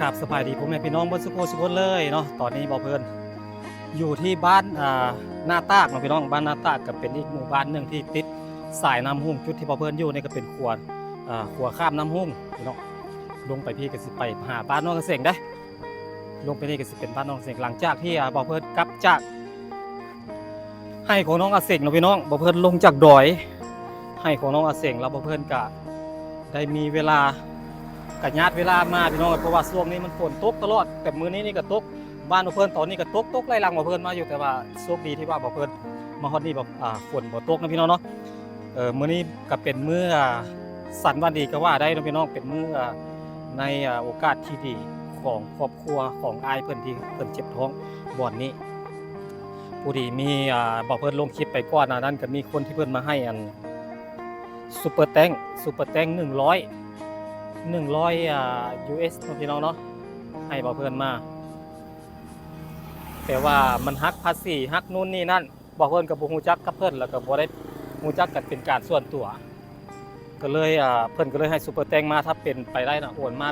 ครับสบายดีผมแม่พี่น้องบนสุโขสุขเลยเนาะตอนนี้บ่เพิ่นอยู่ที่บ้านหน้าตากเนาะพี่น้องบ้านหน้าตากก็เป็นอีกหมู่บ้านหนึ่งที่ติดสายน้ำหุ่งจุดที่บ่เพิ่นอยู่นี่ก็เป็นขัวข้ามน้ำหุ่งพี่น้องลงไปพี่ก็สิไปหาบ้านน้องเกษงได้ลงไปนี่ก็สิเป็นบ้านน้องเกษงหลังจากที่บ่เพิ่นกลับจากให้ของน้องอาเสงเนาะพี่น้องบ่เพิ่นลงจากดอยให้ของน้องอาเสงแล้วบ่เพิ่นก็ได้มีเวลากระยาดเวลามาพี่น้องเพราะว่าช่วงนี้มันฝนตกตลอดแต่มื้อนี้นี่ก็ตกบ้านบ่เพิ่นตอนนี้ก็ตกไล่หลังบ่เพิ่นมาอยู่แต่ว่าโชคดีที่ว่าบ่เพิ่นมาฮอดนี่ฝนบ่ตกนะพี่น้องเนาะมื้อนี้ก็เป็นมื้อสันวันดีก็ว่าได้นะพี่น้องเป็นมื้อในโอกาสที่ดีของครอบครัวของอ้ายเพิ่นที่เพิ่นเจ็บท้องบ่อนนี้ผู้ดีมีบ่เพิ่นลงคลิปไปก่อนหน้านั้นก็มีคนที่เพิ่นมาให้ซุปเปอร์แตง100 US พี่น้องเนาะให้บ่เพิ่นมาแต่ว่ามันหักภาษีหักนู่นนี่นั่นบ่เพิ่นก็บ่ฮู้จักกับเพิ่นแล้วก็บ่ได้ฮู้จักกันเป็นการส่วนตัวก็เลยเพิ่นก็เลยให้ซุปเปอร์แตงมาถ้าเป็นไปได้นะโอนมา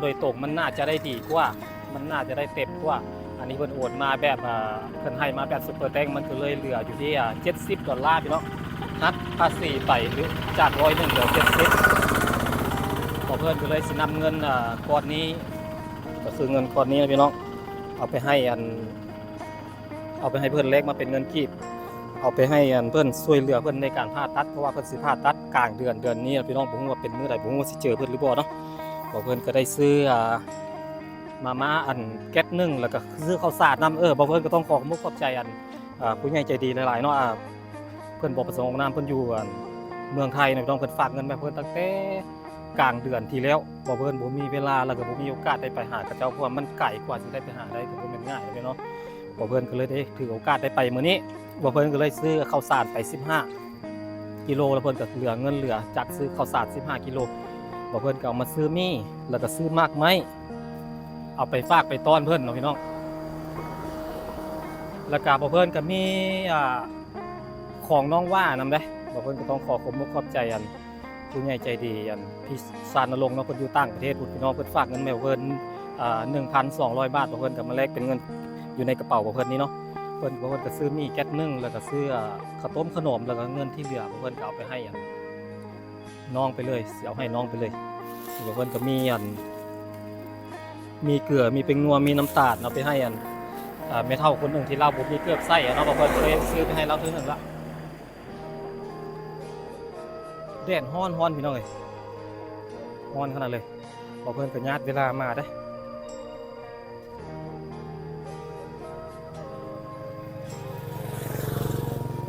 โดยตรงมันน่าจะได้ดีกว่ามันน่าจะได้เต็มกว่าอันนี้เพิ่นโอนมาแบบเพิ่นให้มาแบบซุปเปอร์แตงมันก็เลยเหลืออยู่ที่$70พี่น้องหักภาษีไปหรือจาก100เหลือ70พอเพื่อนก็เลยสินำเงินก้อนนี้ก็คือเงินก้อนนี้นะพี่น้องเอาไปให้เพื่อนเล็กมาเป็นเงินกีบเอาไปให้เพื่อนช่วยเหลือเพื่อนในการผ่าตัดเพราะว่าเพื่อนสิผ่าตัดกลางเดือนนี้พี่น้องผมว่าเป็นมื้อใดผมว่าสิเจอเพื่อนหรือบ่เนาะพอเพื่อนก็ได้ซื้อมาม่าแก๊สนึ่งแล้วก็ซื้อข้าวสารน้ำบอเพื่อนก็ต้องขอขอบใจผู้ใหญ่ใจดีหลายๆเนาะเพื่อนบอกประสงค์น้ำเพื่อนอยู่เมืองไทยนะพี่น้องเพื่อนฝากเงินมาเพื่อนตั้งแต่กลางเดือนที่แล้วบ่เพิ่นบ่มีเวลาแล้วก็บ่มีโอกาสได้ไปหาเขาเจ้าเพราะว่ามันไกลกว่าสิได้ไปหาได้ก็บ่แม่นง่ายเลยเนาะบ่เพิ่นก็เลยได้ถือโอกาสได้ไปมื้อนี้บ่เพิ่นก็เลยซื้อข้าวสารไป15กิโลแล้วเพิ่นก็เหลือเงินเหลือจากซื้อข้าวสาร15กิโลบ่เพิ่นก็เอามาซื้อมี่แล้วก็ซื้อมากไม้เอาไปฝากไปต้อนเพิ่นเนาะพี่น้องแล้วก็บ่เพิ่นก็มีของน้องว่านำเด้บ่เพิ่นก็ต้องขอบใจผู้ใหญ่ใจดีพี่สารนรงค์เนาะเพิ่นอยู่ต่างประเทศพี่น้องเพิ่นฝากเงินมาเพิ่น1,200 บาทบ่เพิ่นก็มาแลกเป็นเงินอยู่ในกระเป๋าบ่เพิ่นนี่เนาะเพิ่นก็ซื้อมีแก๊สนึ่งแล้วก็ซื้อข้าวต้มขนมแล้วก็เงินที่เหลือบ่เพิ่นก็เอาไปให้น้องไปเลยสิเอาให้น้องไปเลยบ่เพิ่นก็มีเกลือมีเป็นนัวมีน้ำตาลเอาไปให้ เมทัลคนหนึ่งที่เราบุมีเกือบไส้เนาะบอกเพิ่นเคยซื้อไปให้เราถึงหนึ่งละแดดฮ้อนพี่น้องเอ้ยฮ้อนขนาดเลยบอกเพิ่นก็ญาติเวลามาได้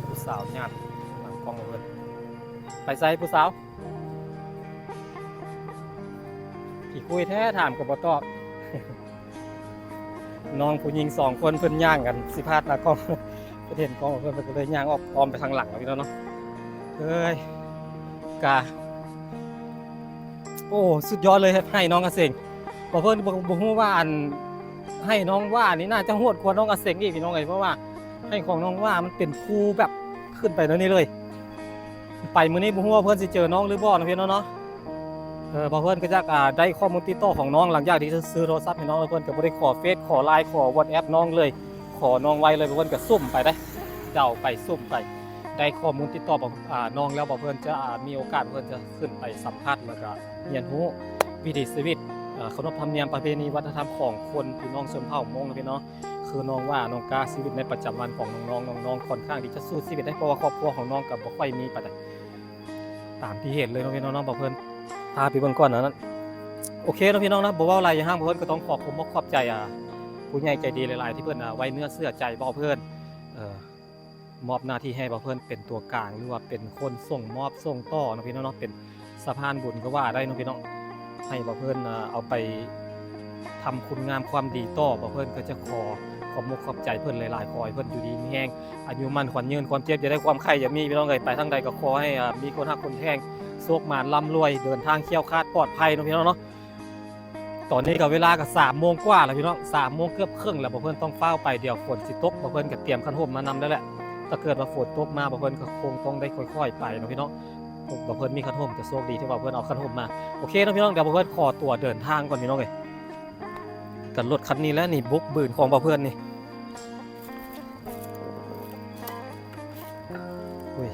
ผู้สาวญาติหลังกล้องบอกเพิ่นไปใส่ผู้สาวกี่คุยแท้ถามกับบ่ตอบ น้องผู้หญิง2 คนเพิ่นย่างกันสิพาดหน้ากล้อง ประเด็นกล้องเพิ่นก็เลยย่างออกอ้อมไปทางหลังพี่น้องเนาะเอ้ยกาโอ้สุดยอดเลยให้น้องอาเสงบอกเพิ่นบ่ฮู้ว่าอันให้น้องว่านี่น่าจะโหดกว่าน้องอาเสงอีกพี่น้องเอ้ยเพราะว่าให้ของน้องว่ามันเป็นภูแบบขึ้นไปแล้วนี่เลยไปมื้อนี้บ่ฮู้ว่าเพิ่นสิเจอน้องหรือบ่นะพี่น้องเนาะพอเพิ่นก็จะได้ข้อมูลติดต่อของน้องหลังจากที่ซื้อโทรศัพท์ให้น้องแล้วเพิ่นก็บ่ได้ขอเฟซขอ LINE ขอ WhatsApp น้องเลยขอน้องไว้เลยเพิ่นก็ซุ่มไปได้เดาไปซุ่มไปได้ข้อมูลติดต่อบอกน้องแล้วบอกเพิ่นจะมีโอกาสเพิ่นจะขึ้นไปสัมภาษณ์แล้วก็เรียนรู้วิถีชีวิตขนบธรรมเนียมประเพณีวัฒนธรรมของคนพี่น้องชนเผ่ามงนะพี่น้องคือน้องว่าน้องกาชีวิตในประจำวันของน้องค่อนข้างที่จะสู้ชีวิตได้เพราะว่าครอบครัวของน้องกับบ่ค่อยมีปานใดตามที่เห็นเลยน้องพี่น้องบอกเพิ่นพาไปเบิ่งก่อนนั้นโอเคนะพี่น้องนะบ่เว้าอะไรอย่างห้างเพิ่นก็ต้องขอบใจผู้ใหญ่ใจดีหลายๆที่เพิ่นไว้เนื้อเชื่อใจบ่เพิ่นมอบหน้าที่ให้บ่เพิ่นเป็นตัวกลางหรือว่าเป็นคนส่งมอบส่งต่อนะพี่น้องเนาะเป็นสะพานบุญก็ว่าได้นะพี่น้องให้บ่เพิ่นเอาไปทำคุณงามความดีต่อบ่เพิ่นก็จะขอบมุกขอบใจเพิ่นหลายๆขอให้เพิ่นอยู่ดีมีแรงอายุมั่นขวัญยืนความเจ็บอย่าได้ความไข้อย่ามีพี่น้องเอ้ยไปทางใดก็ขอให้มีคนฮักคนแท้งโชคมานร่ำรวยเดินทางเคี่ยวคาดปลอดภัยนะพี่น้องเนาะตอนนี้ก็เวลาก็3 โมงกว่าแล้วพี่น้อง3 โมงเกือบครึ่งแล้วบ่เพิ่นต้องเฝ้าไปเดี๋ยวฝนสิตกบ่เพิ่นก็เตรียมคันห่มมานำแล้วแหละถ้าเกิดว่าฝนตกมาบ่เพิ่นก็คงต้องได้ค่อยๆไปนะพี่น้องบ่เพิ่นมีคันห่มแต่โชคดีที่ว่าเพิ่นเอาคันห่มมาโอเคนะพี่น้องเดี๋ยวบ่เพิ่นขอตัวเดินทางก่อนพี่น้องเอ้ยกันรถคันนี้แล้วนี่บุกบืนของบ่เพิ่นนี่อุ้ย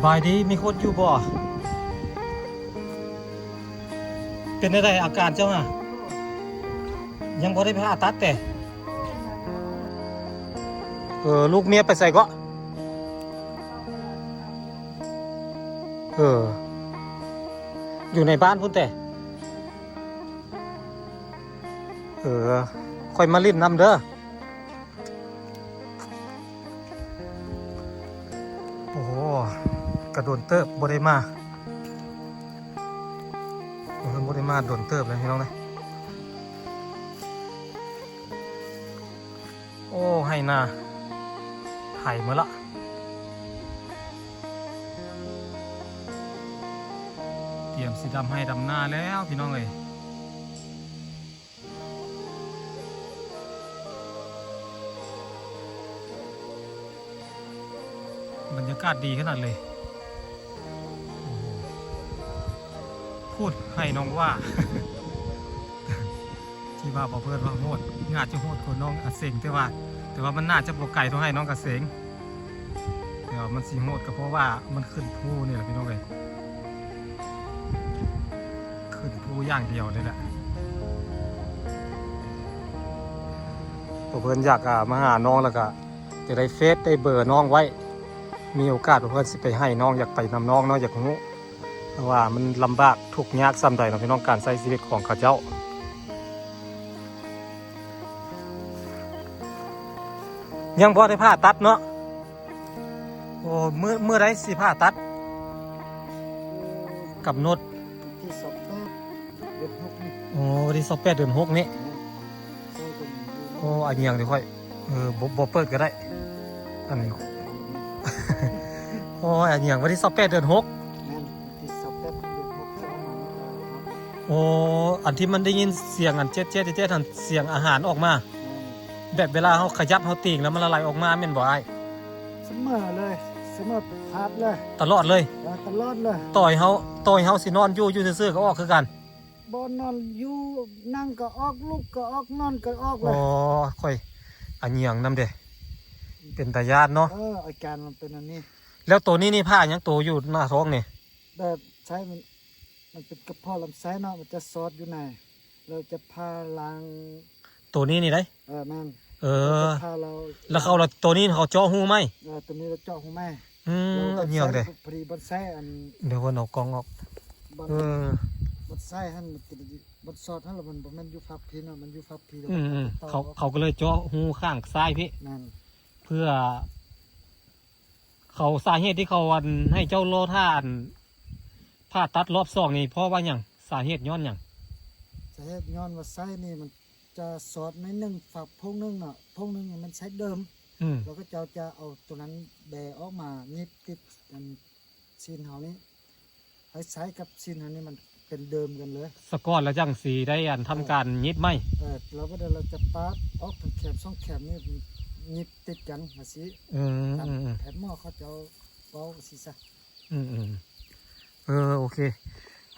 บายดีมีคนอยู่บ่เป็นได้อาการเจ้าอ่ะยังบ่ได้ผ่าตัดแต่ลูกเมียไปใส่ก็อยู่ในบ้านพุ่นแต่ค่อยมาลิ้นน้ำเด้อโอ้กระโดนเติบบ่ได้มาบ่ได้มาโดนเติบเลยพี่น้องเลยโอ้ให้นาไถ่เมื่อละเตรียมสีดำให้ดำหน้าแล้วพี่น้องเลยบรรยากาศดีขนาดเลยพูดให้น้องว่า ที่ว่าบอกเพื่อนว่าโหดงาจะโหดคนน้องกระเสงแต่ว่ามันน่าจะปลกไก่ต้องให้น้องกระเสงแต่ว่ามันสีโหดก็เพราะว่ามันขึ้นภูนี่แหละพี่น้องเลยขึ้นภูอย่างเดียวเลยแหละเพื่อนอยากมาหาน้องแล้วก็จะได้เฟซได้เบอร์น้องไว้มีโอกาสเพื่อนสิไปให้น้องอยากไปนำน้องอยากรู้ว่ามันลำบากทุกข์ยากซ้ำใดเนาะพี่น้องการใช้ชีวิตของเขาเจ้ายังพอได้ผ่าตัดเนาะโอ้เมื่อไรสิผ่าตัดกับนดที่28 เดือน 6นี่โอ้วันที่28 เดือน 6นี่โอ้อันยังเดี๋ยวค่อยบ่เปิดก็ได้อันนี้ โอ้อันยังวันที่28 เดือน 6นั่นที่28 เดือน 6เข้ามาโอ้อันที่มันได้ยินเสียงอันเจ๊ดอันเสียงอาหารออกมาแบบเวลาเขาขยับเขาติ่งแล้วมันละลายออกมาแม่นบ่อ้ายเสมอเลยเสมอพาดเลยตลอดเลยตลอดเลยต่อยเฮาสินอนอยู่ซื่อๆก็ออกคือกันบ่นอนอยู่นั่งก็ออกลุกก็ออกนอนก็ออกเลยอ๋อค่อยอันยังนำเด้เป็นตาญาติเนาะอาการมันเป็นอันนี้แล้วตัวนี้นี่ผ้ายังโตอยู่หน้าท้องนี่แบบใช้มันเป็นกระเพาะลำไส้เนาะมันจะซอดอยู่ในเราจะพาล้างตัวนี้นี่ได้นั่นแล้วเขาตัวนี้เขาเจาะหูไหมตัวนี้เราเจาะหูไหมเหี่ยวเลยพอดีบนไส้อันเดี๋ยววันเอากองออกบนไส้ท่านบนซอดท่านเรามันอยู่ฟับพีเนาะมันอยู่ฟับพีเขาก็เลยเจาะหูข้างซ้ายพี่เพื่อเขาสาเหตุที่เขาวันให้เจ้าโลท่านผ่าตัดรอบสองนี่เพราะว่าอย่างสาเหตุย้อนอย่างสาเหตุย้อนว่าไส้นี่มันจะสอดในหนึ่งฝักพงหนึ่งเนาะพงหนึ่งมันใช้เดิมเราก็จะเอาตัวนั้นแบออกมานี่ติดกันซีนเฮานี้ให้ใช้กับซีนเฮานี้มันเป็นเดิมกันเลยสกอตแล้วจังสีได้อันทำการยิบไหมเราก็เราจะปาดออกทั้งแคบ2 แคบนี่ยิบติดกันมาสิแผ่นหม้อเขาจะเอาเป่าสิซะโอเค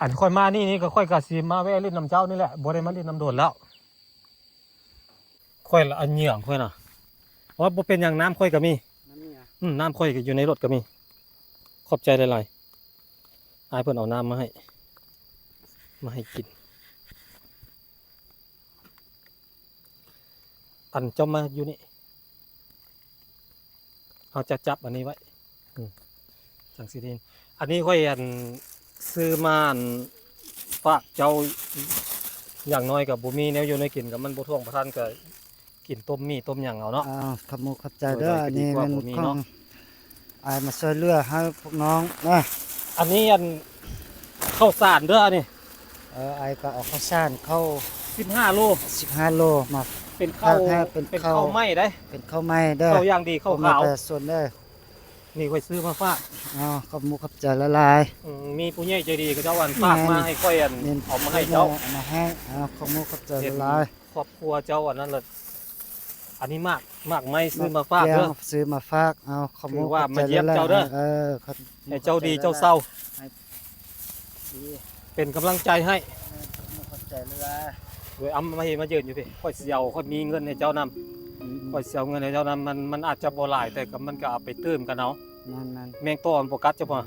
อันค่อยมานี่ก็ค่อยกะสีมาแวะเล่นน้ำเจ้านี่แหละบ่ได้มาเล่นน้ำโดดแล้วค่อยละอันเหยื่อค่อยน่ะว่าบ่เป็นอย่างน้ำค่อยก็มีน้ำค่อยก็อยู่ในรถก็มีขอบใจหลายๆอายเพิ่นเอาน้ำมาให้กินอันเจ้ามาอยู่นี่เอาจะจับอันนี้ไว้จังสิทีอันนี้ค่อยอันซื้อมาฝากเจ้าอย่างน้อยกับบุมีแนวอยู่ในกินกับมันบุท่วงประทานกับกินต้มมีต้มอย่างเอาเนาะขอบคุณขอบใจเด้อนี่มันของอายมาช่วยเหลือให้พวกน้องนะอันนี้อันข้าวสารเด้อนี่อายก็เอาข้าวสารเข้า15 โลมาเป็นข้าวไหม้ได้เป็นข้าวไหม้เด้อข้าวอย่างดีข้าวขาวส่วนเด้อนี่ค่อยซื้อมาฝากขอบคุณขอบใจละลายมีผู้ใหญ่ใจดีก็เจ้าวันฝากมาให้ค่อยอันเอามาให้เจ้ามาให้ขอบคุณขอบใจละลายครอบครัวเจ้าอันนั้นเลยอันนี้มากไม่ซื้อมาฝากเด้อซื้อมาฝากขอบคุณว่ามาเยี่ยมเจ้าเด้อให้เจ้าดีเจ้าเศร้าเป็นกำลังใจให้ขอบใจละลายโดยมาเยือนอยู่พี่ค่อยเสียวค่อยมีเงินให้เจ้านำค่อยเสียวเงินให้เจ้านำมันอาจจะบ่หลายแต่มันก็เอาไปเติมกันเนาะ นั่น แมงต่อมันบ่กัดเจ้าบ่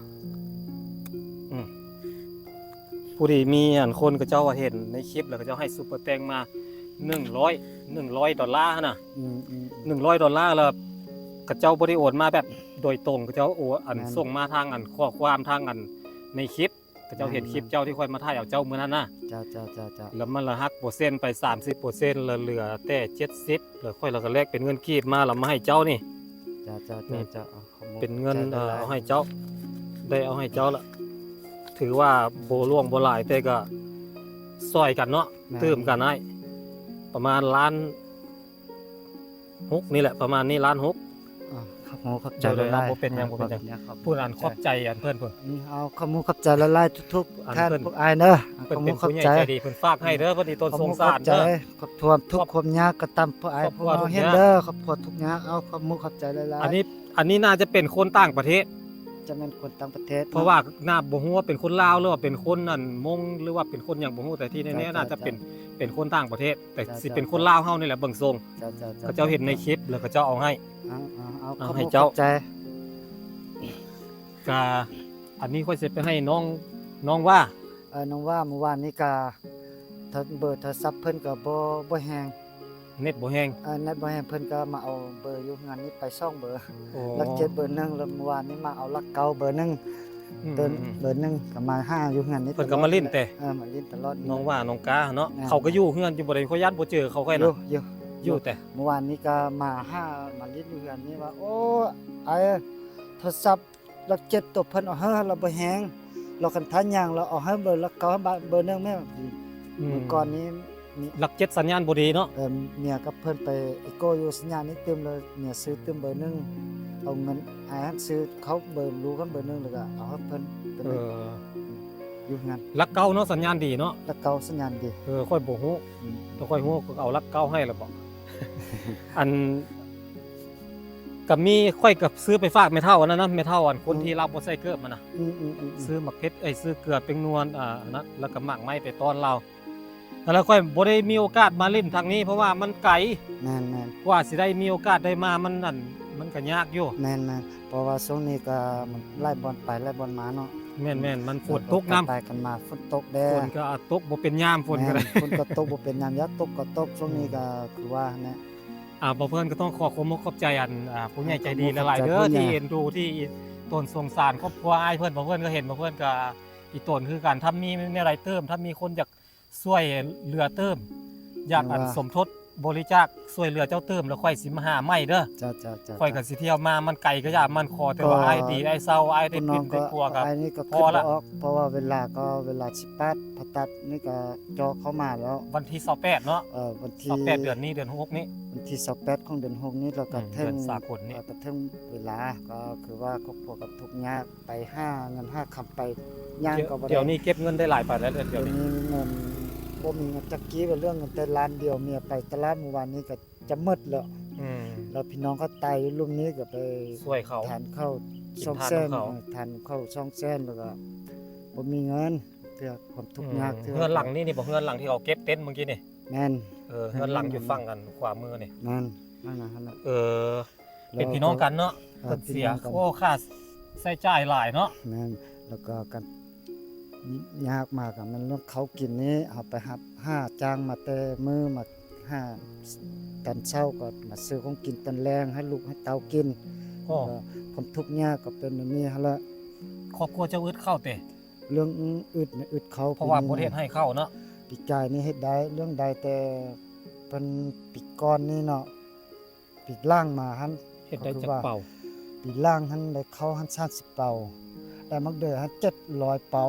ผู้ที่มีอันคนก็เจ้าว่าเห็นในคลิปแล้วก็เจ้าให้ซุปเปอร์แตงมา100 ดอลลาร์นะ 100 ดอลลาร์แล้วก็เจ้าบ่ได้โอนมาแบบโดยตรงก็เจ้าโอนอันส่งมาทางอันข้อความทางอันในคลิปก็เจ้าเห็นคลิปเจ้าที่ค่อยมาถ่ายเอาเจ้ามื้อนั้นนะ เจ้า แล้วมันละหักเปอร์เซ็นต์ไป 30%แล้วเหลือแต่70แล้วค่อยเราก็แลกเป็นเงินกีบมาแล้วมาให้เจ้านี่ เจ้าเป็นเงินเอาให้เจ้าได้เอาให้เจ้าละถือว่าบ่ล่วงบ่หลายแต่ก็ซอยกันเนาะเติมกันให้ประมาณล้านหกนี่แหละประมาณนี้ล้านหก ครับผมขอบใจ เลย หลายๆ บ่เป็นหยังพูดอันขอบใจอันเพิ่นพุ่น เอาขอบคุณขอบใจหลายๆทุก อัน ๆท่าน เพิ่น พวกอายเด้อข เพิ่ อน บ เป็ คุ น ณขอบใจ ผู้ใหญ่ใจดีเพิ่นฝากให้เด้อเพิ่นสิต้นสงสาร ใจ เด้อ ขอบทวมทุกความยากก็ตามพวกอาย ครอบ พ คว รั ก ว เรา ทุก เฮ็ด อย่าง เด้อขอบคุณทุกอย่างเอาขอบคุณขอบใจหลายๆ อันนี้น่าจะเป็นคนต่างประเทศ จะเป็นคนต่างประเทศ เพราะว่าหน้าบ่ฮู้ว่าเป็นคนลาวหรือว่าเป็นคนนั่นมงหรือว่าเป็นคนหยังบ่ฮู้แต่ที่แน่ๆน่าจะเป็นคนต่างประเทศ แต่สิเป็นคนลาวเฮานี่แหละเบิ่งทรง เจ้า ก็เจ้าเห็นในคลิปแล้วก็เจ้าเอาให้ เอาข เอา อบ ให้ คุณ เจ้า ขอบใจ ก็อันนี้ค่อยสิไปให้น้องว่า น้องว่าเมื่อวานนี้ก็เบอร์โทรศัพท์เพิ่นก็บ่แฮง เน็ตบ่แห้ง นัดบ่แฮงเพิ่นก็มาเอาเบอร์อยู่งานนี้ไปซ่องเบอร์ โอ้ ลักเจ็ดเบอร์หนึงแล้วเมื่อวานนี้มาเอาลักเก้าเบอร์หนึงเดินเบอร์หนึงก็มาห้าอยู่งานนี้ เพิ่นก็มาลิ้นแต่ มาลิ้นตลอด น้องว่าน้องกาเนาะ อ่า เขาก็อยู่เฮือนอยู่บ่ได้ขอยันบ่เจอเขาค่อย อยู่ นะ อยู่ อยู่แต่ เมื่อวานนี้ก็มาห้ามาลิ้นอยู่งานนี้ว่าโอ้ไอ้โทรศัพท์ลักเจ็ดตัวเพิ่นเอาให้เราบ่แฮงเราคันทันยังเราเอาให้เบอร์ลักเก้าเบอร์หนึงแม่เมื่อก่อนนี้มี หลัก7สัญญาณบ่ดีเนาะ เมียกับเพิ่นไปอีโก้อยู่สัญญาณนี้เต็มเลยเมียซื้อเต็มเบอร์หนึงเอาเงินไอ้ฮันซื้อเขาเบอร์รู้กันเบอร์หนึงแล้วก็เอาให้เพิ่นเป็น อยู่งาน หลักเก่าเนาะสัญญาณดีเนาะ แล้วเก่าสัญญาณดี ค่อยบ่ฮู้ถ้าค่อยฮู้ก็เอาหลักเก่าให้แล้วบ่ อันก็มีค่อยกับซื้อไปฝากแม่เฒ่าอันนั้นนะแม่เฒ่าอันคนที่รับบ่ใส่เกลือมานะ ซื้อหมักเพชรซื้อเกลือเป็นนวลนะแล้วก็หมักไม้ไปต้อนเราแล้วค่อยบ่ได้มีโอกาสมาเล่นทางนี้เพราะว่ามันไกล แม่น กว่าสิได้มีโอกาสได้มามันนั่นมันก็ยากอยู่ แม่นเพราะว่าช่วงนี้ก็มันไล่บอลไปไล่บอลมาเนาะ แม่นมันฝนตกน้ำ ไปกันมาฝนตกแด้ ฝนก็ตกบ่เป็นยามฝนก็ได้ ฝนก็ตกบ่เป็นยามยักตกก็ตกช่วงนี้ก็คือว่าเนี่ย บ่เพิ่นก็ต้องขอความขอบใจอันผู้ใหญ่ใจดีหลายๆเด้อ ขอบใจผู้ใหญ่ ที่เอ็นดูที่ตนสงสารครอบครัวอ้ายเพิ่นบ่เพิ่นก็เห็นบ่เพิ่นก็อีตนคือกันถ้ามีอะไรเติมถ้ามีคนอยากช่วยเหลือเติมอยากอันสมทบบริจาคช่วยเหลือเจ้าเติมแล้วค่อยสิมาหาใหม่เด้อ จ้า ค่อยก็สิเที่ยวมามันไกลก็อย่ามันขอแต่ว่าอ้ายดีอ้ายเศร้าอ้ายได้ น้ ปิ อน ง ได้ ก็ กลัวครับ ไอ้นี่ก็ พอละ คิดบ่ออกเพราะว่าเวลา18พอตัดนี่ก็จอเข้ามาแล้ว วันที่28เนาะ วันที่ 28เดือนนี้เดือน6นี้ วันที่28ของเดือน6นี้เราก็ เดือนสากลนี่ ก็ถึงเวลาก็คือว่าครอบครัวกับทุกข์ยากไปห้าเงิน5คำไปย่างก็บ่ได้ เดี๋ยวนี้เก็บเงินได้หลายบาทแล้วเดี๋ เดี๋ ย ยว ว นี้ นี้เงินบ่มีเงินจักกี้เป็นเรื่องเงินแต่ล้านเดียวเมียไปตลาดเมื่อวานนี้ก็จะหมดแล้ว อืม แล้วพี่น้องเขาตายรุ่มนี้ก็ไป ช่วยเขา ทานข้าว กิน ช่อง ทาน แซ่น ของเขา ทานข้าวช่องแซ่นแล้วก็บ่มีเงินเทื่อความทุกข์ยากทื่ เฮือนหลังนี่บ่เฮือนหลังที่เขาเก็บเต็นท์เมื่อกี้นี่ แม่น เฮือนหลังอยู่ฝั่งกันขวามือนี่ นั่นนั่นน่ะ เป็นพี่น้องกันเนาะ เออ เพิ่นเสีย พี่น้องกัน โอ้ค่าใช้จ่ายหลายเนาะ แม่นแล้วก็กันยากมากอะมันเรื่องเขากินนี้เอาไปหับห้าจ้างมาแต่มือมาห้าตอนเช้าก็มาซื้อของกินตอนแรงให้ลูกให้เตากิน โอ้ แล้วความทุกข์ยากก็เป็นแบบนี้ฮะละ ครอบครัวเจ้าอึดเข้าเตะ เรื่องอึดเนี่ยอึดเขา เพราะว่าประเทศให้เข้าเนาะ ปีกายนี่เฮ็ดได้เรื่องใดแต่เป็นปีก่อนนี่เนาะปีล่างมาหัน เฮ็ดได้จักเป่า ปีล่างหันได้เข้าหัน30เป่าได้มักเด้อหัน700เป่า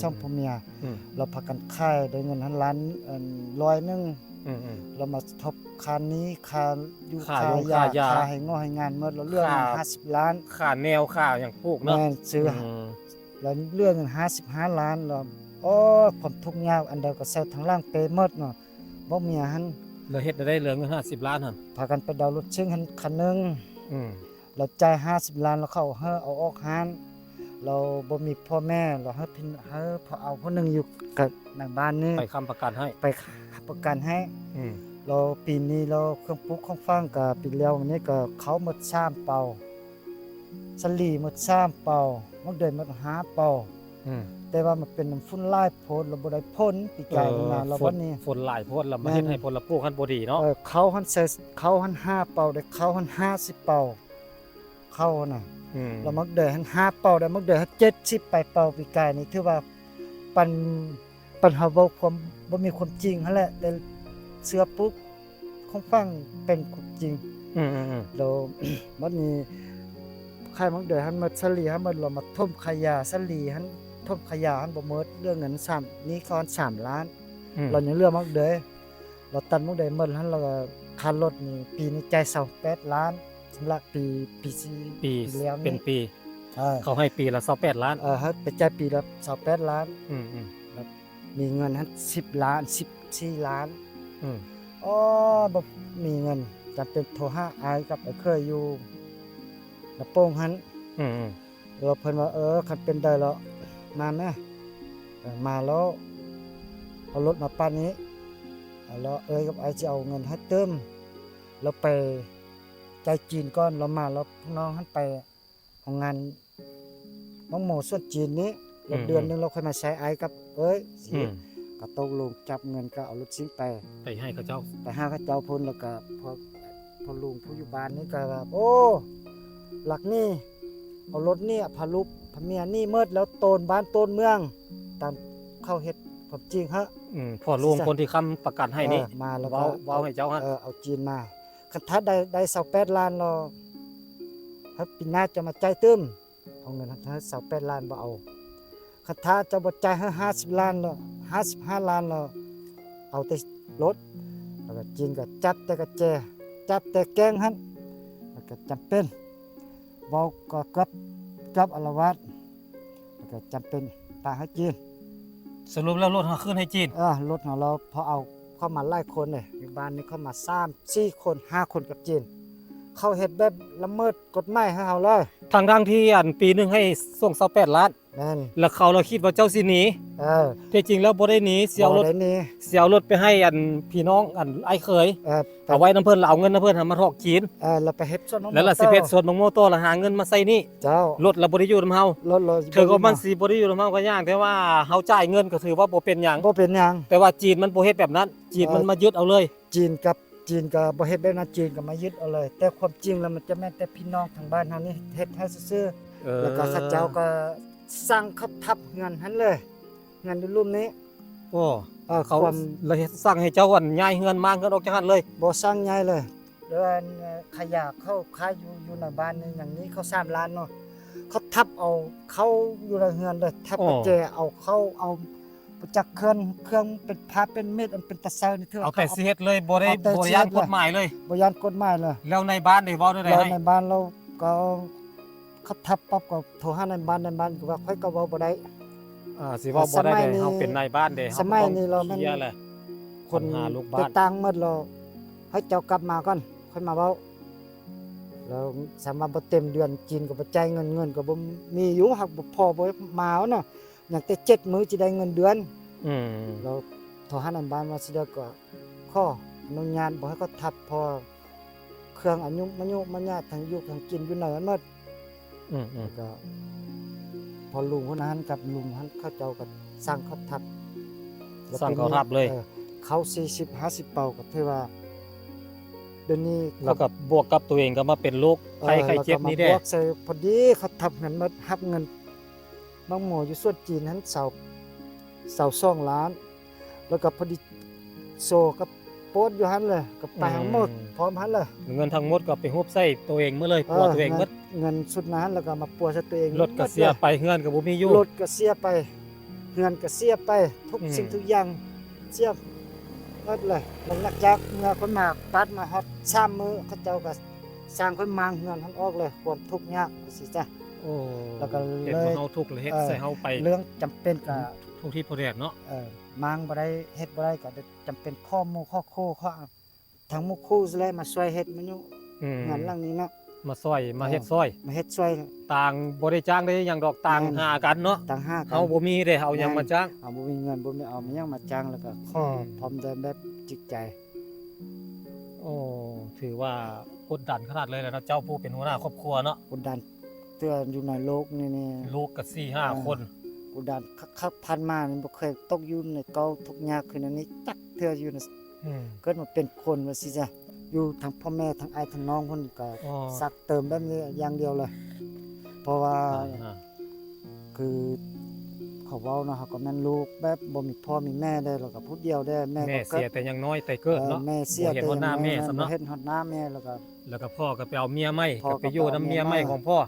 ช่องพ่อเมีย อืม เราพากันค่ายได้เงินหันล้านร้อยหนึง อืม เรามาทบค่านี้ค่าอยู่ ค่า ค่าย งค่ายา ค่าให้งอให้งานหมดแล้วเรื่อง ค่า 50ล้าน ค่าแนวค่าอย่างปลูกเนาะ แม่นซื้อ ม แล้วเรื่องเงิน55ล้านแล้วโอ้ความทุกข์ยากอันใดก็ใส่ทั้งล่างเปหมดเนาะบ่เมียหัน แล้วเฮ็ดได้เหลือเงิน50ล้านหั่น พากันไปดาวน์รถเชิงหันคันหนึง อืม เราจ่าย50ล้านแล้วเข้าเฮาเอาออกหานเราบ่มีพ่อแม่เราเฮาพอเอาผู้หนึงอยู่กับในบ้านนี้ ไปค้ำประกันให้ ไปประกันให้ อืม เราปีนี้เราเครื่องปลูกของฟังกับปีแล้ววันนี้ก็เขาหมด3เป่า สลีหมด3เป่ามักเดือยหมด5เป่า อืม แต่ว่ามันเป็นน้ำฝุ่นลายโพดเราบ่ได้พ่นปีกายมาแล้ววันนี้ ฝนหลายโพดแล้วมาเฮ็ดให้ผลปลูกหันบ่ดีเนาะ เขาหันใส่เขาหัน5เป่าได้เขาหัน50เป่าเขาน่ะ อืม แล้วมักเดือยหัน5เป่าได้มักเดือยหัน70ไปเป่าปีกายนี่ถือว่าปันเฮาบ่ความบ่มีความจริงหั่นแหละแต่เสื้อปุ๊บคงฟังเป็นความจริง อืม แล้ว มันมีใครมักเดือยหันมาสลีหันมาเรามาท่มขยะสลีหันท่มขยะหันบ่หมดเรื่องเงิน3นี่ก่อน3ล้าน เรายังเลือกมักเดยเราตัดมักเดยหมดแล้วเราก็ค่ารถนี่ปีนี้จ่าย28ล้านสำหรับปี4 ปี แล้ว เป็นปี เออ เขาให้ปีละ28ล้าน ฮะไปจ่ายปีละ28ล้าน อืม มีเงินหัน10ล้าน14ล้าน อืม อ๋อบ่มีเงินจำเป็นโทรหาอายกับไอ้เคยอยู่ละโป่งหัน อืม เราเพิ่นว่าคันเป็นได้แล้วมาแม่มาแล้วเอารถมาปั้นนี้แล้วกับไอ้จะเอาเงินให้เติมเราไปใจจีนก่อนเรามาแล้วพวกน้องหันไปของงานน้องหมูส่วนจีนนี้แล้วเดือนนึงเราค่อยมาใช้ไอ้กับสิ อืม ก็ตกลงจับเงินก็เอารถซิ่งไป ไปให้เขาเจ้า ไปหาเขาเจ้าพุ่นแล้วก็พอลุงผู้อยู่บ้านนี่ก็ว่าโอ้หลักนี่เอารถนี่พาลูกพาเมียนี่เมิดแล้วโตนบ้านโตนเมือง ตามเข้าเฮ็ดความจริงฮะ พอลุงคนที่ค้ำประกันให้นี่ มาแล้ว เว้าให้เจ้าฮะ เอาจีนมาคันถ้าได้28ล้านเราถ้าปีหน้าจะมาจ่ายเติมเอาเงินถ้า28ล้านบ่เอาคันถ้าจะบ่จ่ายให้50ล้านแล้ว55ล้านแล้วเอาแต่รถแล้วก็จีนก็จับแต่กระแจจับแต่แกงหั่นแล้วก็จำเป็นเว้าก็กับอารวาสแล้วก็จำเป็นตาให้จีน สรุปแล้วรถเฮาขึ้นให้จีน รถของเราพอเอาเข้ามาหลายคนเลยอยู่บ้านนี้เข้ามา3 4คน5คนกับจีนเขาเฮ็ดแบบละเมิดกฎหมายให้เฮาเลย ทั้งที่อันปีหนึงให้ส่ง28ล้าน แม่น แล้วเราคิดว่าเจ้าสิหนี เออ ที่จริงแล้วบ่ได้หนีเสียวรถ บ่ได้นี่ เสียวรถไปให้อันพี่น้องอันไอ้เคย ไป เอาไว้น้ำเพิ่นแล้วเอาเงินน้ำเพิ่นมาทอกจีน เราไปเฮ็ดส่วนน้อง แล้วล่ะสิเฮ็ดสวนบางโมโตแล้วหาเงินมาใส่นี่ เจ้าร ถเราบ่ได้อยู่นำเฮาร ถเรา ถึงว่ามันสิบ่ได้อยู่นำเฮาก็ยากแต่ว่าเฮาจ่ายเงินก็ถือว่าบ่เป็นหยัง บ่เป็นหยัง แต่ว่าจีนมันบ่เฮ็ดแบบนั้น จีนมันมายึดเอาเลย จีนก็บ่เฮ็ดแบบนั้นจีนก็มายึดเอาเลย แต่ความจริงแล้วมันจะแม่นแต่พี่น้องทางบ้านเฮานี่เฮ็ดให้ซื่อๆแล้วก็เขาเจ้าก็สร้างเขาทับเงินหันเลยเงินอยู่รูปนี้ โอ้ เขา ความ เลยสั่งให้เจ้าอันย้ายเฮือนมาเงินออกจากหันเลย บ่สร้างใหญ่เลยเดือนขยะเข้าค้ายอยู่ในบ้านนี่อย่างนี้เขา3ล้านเนาะเขาทับเอาเขาอยู่ในเฮือนเลยทับ อ๋อ กระแจเอาเข้าเอาประจักษ์เครื่องเป็นพาเป็นเม็ดอันเป็นตะเซานี่เถอะ เอาแต่สิเฮ็ดเลยบ่ได้ เอาแต่ บ่ สิ ได้ เฮ็ ยา ด น เลย กฎหมายเลย บ่ยันกฎหมายเลย แล้วในบ้านได้เว้าได้ เรา ให้ ในบ้านเราก็เขาทับปั๊บก็โทรหาในบ้านก็ว่าค่อยก็เว้าบ่ได้ สิเว้าบ่ได้ สมัย เด้ นี้ เฮาเป็นนายบ้านเด้ สมัยนี้เรามัน คลียร์แหละ คน ปัญหาลูกบ้าน ไปต่างหมดเราให้เจ้ากลับมาก่อนค่อยมาเว้าแล้วสามารถบ่เต็มเดือนจีนก็บ่จ่ายเงินก็บ่มีอยู่หักบ่พอบ่มาเอาเนาะอย่างแต่7มื้อสิได้เงินเดือน อืม เราโทรหาในบ้านว่าสิได้ก็ข้ออนุญาตบ่ให้เขาทับพอเครื่องอายุมันยาทั้งอยู่ทั้งกินอยู่ไหนมันหมด อืม แล้วก็พอลุงคนนั้นกับลุงนั้นเขาเจ้าก็สร้างเขาทับแล้ว สั่งเขาทับเลย เขา40 50เป่าก็ถือว่าเดี๋ยวนี้ แล้วก็บวกกับตัวเองก็มาเป็นโรคไข้เจ็บนี่แด้ แล้วก็มาบวกใส่พอดีเขาทับเงินมาหับเงินบางหมู่อยู่ส่วนจีนนั้นเสา2ล้าน แล้วก็พอดีโซกับโป๊ดอยู่หันเลยกับไปทั้งหมดพร้อมหันเลย เงินทั้งหมดก็ไปฮุบใส่ตัวเองหมดเลยปัวตัวเองหมด เงินสุดนั้นแล้วก็มาปัวใส่ตัวเอง รถก็เสียไปเฮือนก็บ่มีอยู่ รถก็เสียไปเงินก็เสียไปทุก อืม สิ่งทุกอย่างเสียหมดเลยมันนักจากเมื่อคนมาปัดมาฮอด3มื้อเขาเจ้าก็สร้างคนมางเงินทั้งออกเลยความทุกข์ยากสิจ้ะ โอ้ แล้วก็ เฮ็ด เลย บ่เฮาทุกข์เลยเฮ็ดใส่เฮาไป เรื่องจำเป็นก็ ทุกที่พอแดดเนาะ มางบ่ได้เฮ็ดบ่ได้ก็จำเป็นข้อหมู่ข้อโคข้อทั้งหมู่คู่สิเลยมาช่วยเฮ็ดมันอยู่ อืม งานหลังนี้เนาะ มาซอยมาเฮ็ดซอย มาเฮ็ดช่วย ต่างบ่ได้จ้างได้หยังดอกต่างหากันเนาะ ต่างหากกั เฮาบ่มีเด้เอาหยังมาจ้าง เอาบ่มีเงินบ่มีเอามายังมาจ้างแล้วก็ข้อพร้อมเดินแบบจิตใจ โอ้ถือว่ากดดันขนาดเลยแหละเนาะเจ้าผู้เป็นหัวหน้าครอบครัวเนาะ กดดัน เตือนอยู่ในโลกนี่นี่ ลูกก็4-5 คน กูดันคักๆพันมานี่บ่เคยตกอยู่ในเกาทุกข์ยากขึ้นอันนี้จักเทื่ออยู่ใน อืม เกิดมาเป็นคนว่าสิจ้ะอยู่ทั้งพ่อแม่ทั้งอ้ายทั้งน้องเพิ่นก็ อ๋อ สักเติมแบบนี้อย่างเดียวเลย เพราะว่า อ่า คือเขาเว้าเนาะเขาก็แม่นลูกแบบบ่มีพ่อมีแม่ได้แล้วก็ผู้เดียวได้แม่ แม่ ก็ เสียแต่ยังน้อยแต่เกิดเนาะ แม่เสีย บ่เห็นฮอดหน้าแม่ซำ บ่ เนาะ เห็นฮอดหน้าแม่แล้วก็ แล้วก็พ่อก็ไปเอาเมียใหม่ พ่อ ก็ ก็ ไปอยู่ ไปเอา นํเมีย เมีย ให ใหม่ ม่ของพ่อ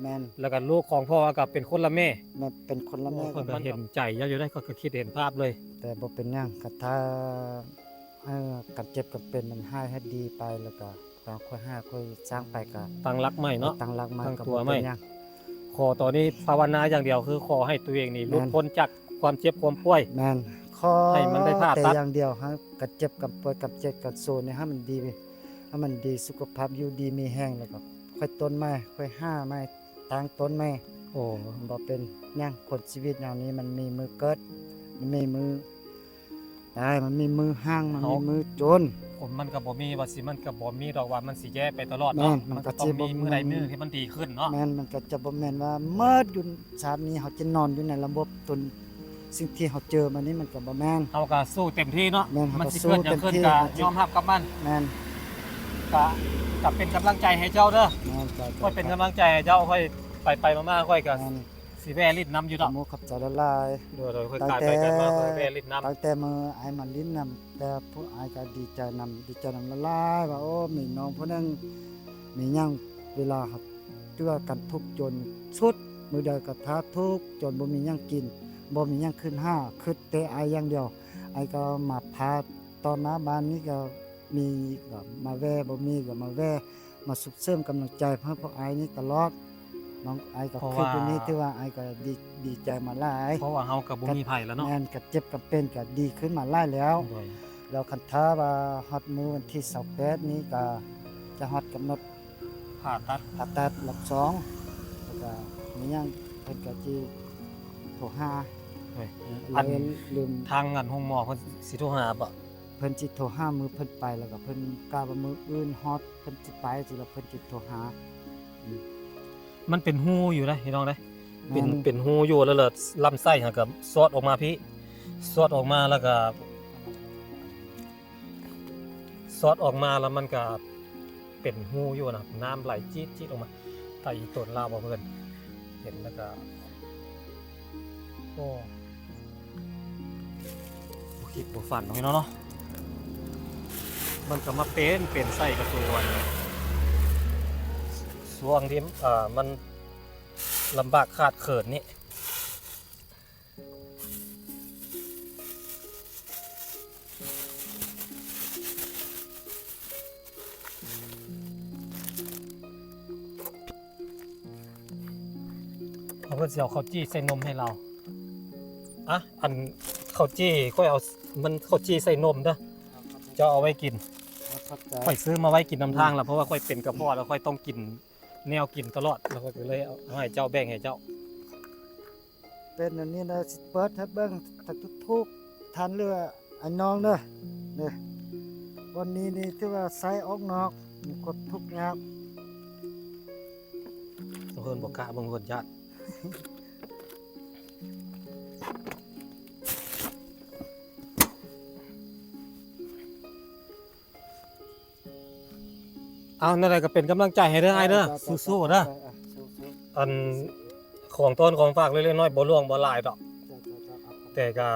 แม่น แล้วก็ลูกของพ่อก็เป็นคนละแม่ แม่เป็นคนละแม่ เพิ่นก็เห็นใจอยู่ได้ก็คิดเห็นภาพเลย แต่บ่เป็นหยังก็ถ้ากันเจ็บกันเป็นมันหายให้ดีไปแล้วก็ค่อยหาค่อยสร้างไปก็ ตั้งรักใหม่เนาะ ตั้งหลักมา ตั้ง ก็ ตัว บ่ ไม่ เป็นหยัง ขอตอนนี้ภาวนาอย่างเดียวคือขอให้ตัวเองนี่หลุด แม่น พ้นจากความเจ็บความป่วย แม่นข้อ ให้มันได้ผ่าตัด แต่อย่างเดียวฮะกันเจ็บกันป่วยกันเจ็บกันโซนเนี่ยให้มันดีให้มันดีสุขภาพอยู่ดีมีแห้งแล้วก็ค่อยต้นไม้ค่อยห้าไม้ตั้งต้นไม้ โอ้ บ่เป็นหยังคนชีวิตอย่างนี้มันมีมือเกิดมันมีมือตายมันมีมือห้างมันมีมือจน ผมมันก็บ่มีว่าสิมันก็บ่มีดอกว่ามันสิแย่ไปตลอด แม่ เนาะ นมัน มัน ก็ ก็ต้อง สิบ่ มีมื้อใดมื้อที่มันดีขึ้นเนาะ แม่นมันก็จะบ่แม่นว่าเมิดอยู่ชาตินี้เขาจะนอนอยู่ในระบบตนสิ่งที่เขาเจอมานี้มันก็บ่แม่น เฮาก็สู้เต็มที่เนาะ แม่นเฮาก็ มันสิเกิดหยังขึ้น สู้เต็มที่ ก็ยอมรับกับมัน แม่น ก็เป็นกำลังใจให้เจ้าเด้อ แม่นก็ ค่อยเป็นกำลังใจให้เจ้าค่อยไปมาๆค่อยก็ แม่น สิแวลิ้นนํอยู่ ข ดอก โมขับใจละลาย โดยค่อยกลายไปกันมาค่อยแวลิ้นนํ ตั้งแต่มือไอ้ายมันลิ้นนำแต่ผู้ไอ้ายก็ดีใจนำดีใจนำละลายว่าโอ้มีน้องผู้นึงมีหยังเวลาครับเจือกันทุกข์จนสุดมือใดก็ท้าทุกข์จนบ่มีหยังกินบ่มีหยังขึ้นห้าคือแต่ไอ้ายอย่างเดียวไอ้ายก็มาพาตอนหน้าบ้านนี้ก็มีก็มาแว่บ่มีก็มาแว่มาสุขเสริมกำลังใจให้พวกไอ้ายนี้ตลอดน้องไอ้ายก็คือตัวนี้ที่ว่าไอ้ายก็ดีใจมาหลาย เพราะว่าเฮาก็บ่มีไผแล้วเนาะ แม่นกับเจ็บกับเป็นก็ดีขึ้นมาหลายแล้ว โดย แล้วคันท้าว่าฮอดมื้อวันที่28นี้ก็จะฮอดกำหนด ผ่าตัด ผ่าตัดรอบ2แล้วก็มีหยังเพิ่นก็สิโทรหา โดย แล้ อั วน ลืม ทางงานห้องหมอเพิ่นสิโทรหาบ่ เพิ่นสิโทรหามื้อเพิ่นไปแล้วก็เพิ่นกล้าว่ามื้ออื่นฮอดเพิ่นสิไปสิแล้วเพิ่นสิโทรหา มันเป็นหูอยู่นะพี่น้องเด้ แม่น เป็นหูอยู่แล้วเลยลำไส้หากับซอดออกมาพี่ซอดออกมาแล้วก็ซอดออกมาแล้วมันก็เป็นหูอยู่นะน้ำไหลจี๊ดๆออกมาไต่ต้นลาวบ่เพิ่นเห็นแล้วก็โอ้บ่คิดบ่ฝันเนาะพี่น้องเนาะมันก็มาเป็นไส้กระส่วนช่วงที่มันลำบากขาดเขินนี่เขาเพื่อจะเอาข้าวจี้ใส่นมให้เราอ่ะอันข้าวจี้ค่อยเอามันข้าวจี้ใส่นมเด้อจะเอาไว้กิน เข้าใจ ค่อยซื้อมาไว้กินน้ำทางแล้วเพราะว่าค่อยเป็นกระเพาะแล้วค่อยต้องกินแนวกินตลอดแล้วค่อยก็เลยเอาให้เจ้าแบ่งให้เจ้า เป็นอันนี้นะสิเปิดให้เบิ่งถ้าทุกๆทันเรือไอ้น้องเด้อเด้อวันนี้นี่ที่ว่าใส่ออกนอกมีกดทุกข์ยาก บางคนบอกกล้าบางคนญาติเอานั่นแหละก็เป็นกำลังใจให้เด้อไอ้เด้อสู้ๆเด้อ สู้ อันของต้นของฝากเล็กๆน้อยๆบ่ล่วงบ่หลายดอก ๆ แต่ก็